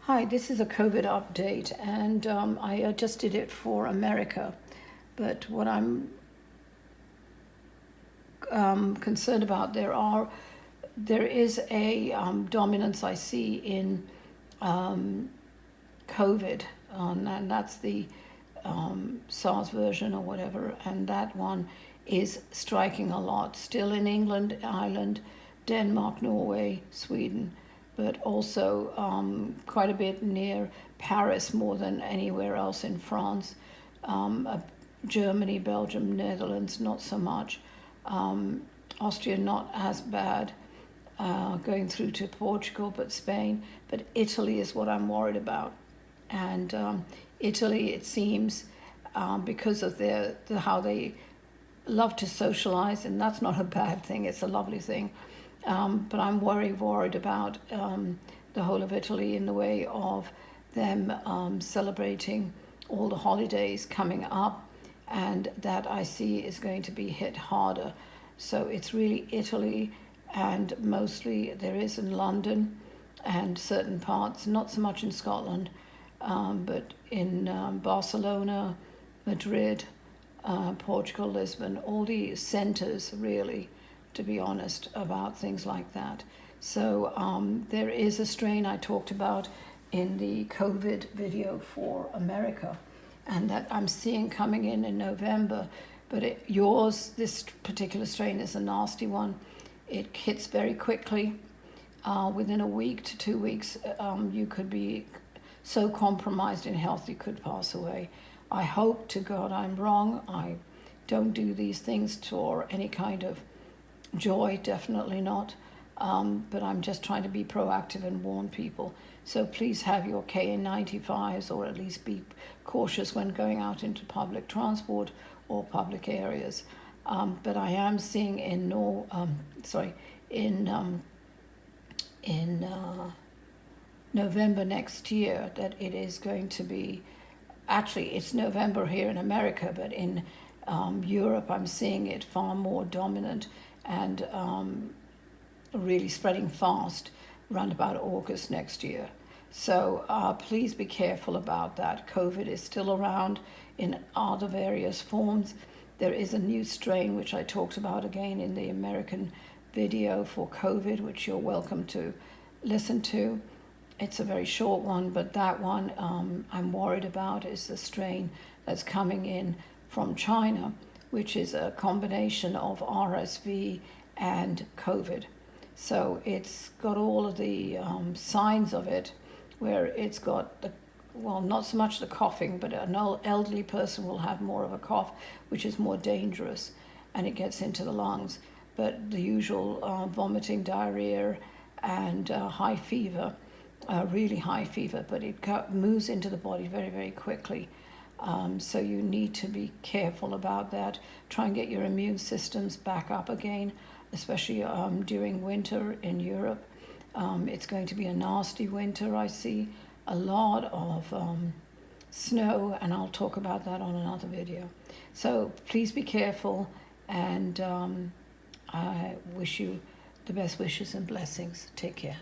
Hi, this is a COVID update, and I just did it for America. But what I'm concerned about, there is a dominance I see in COVID, and that's the SARS version or whatever, and that one is striking a lot. Still in England, Ireland, Denmark, Norway, Sweden, but also quite a bit near Paris, more than anywhere else in France. Germany, Belgium, Netherlands, not so much. Austria, not as bad. Going through to Portugal, but Spain. But Italy is what I'm worried about. And Italy, it seems, because of how they love to socialize, and that's not a bad thing, it's a lovely thing. But I'm worried about the whole of Italy in the way of them celebrating all the holidays coming up, and that I see is going to be hit harder. So it's really Italy, and mostly there is in London and certain parts, not so much in Scotland, but in Barcelona, Madrid, Portugal, Lisbon, all the centers really, to be honest, about things like that. So there is a strain I talked about in the COVID video for America, and that I'm seeing coming in November. But this particular strain is a nasty one. It hits very quickly. Within a week to 2 weeks, you could be so compromised in health you could pass away. I hope to God I'm wrong. I don't do these things for any kind of joy, definitely not. But I'm just trying to be proactive and warn people. So please have your KN95s, or at least be cautious when going out into public transport or public areas. But I am seeing in November next year that it is going to be, actually it's November here in America, but in Europe I'm seeing it far more dominant and really spreading fast around about August next year. So please be careful about that. COVID is still around in other various forms. There is a new strain which I talked about again in the American video for COVID, which you're welcome to listen to. It's a very short one, but that one I'm worried about is the strain that's coming in from China, which is a combination of RSV and COVID. So it's got all of the signs of it, where it's got not so much the coughing, but an elderly person will have more of a cough, which is more dangerous, and it gets into the lungs. But the usual vomiting, diarrhea, and high fever, really high fever, but it moves into the body very, very quickly. So you need to be careful about that. Try and get your immune systems back up again, especially during winter in Europe. It's going to be a nasty winter. I see a lot of snow, and I'll talk about that on another video. So please be careful, and I wish you the best wishes and blessings. Take care.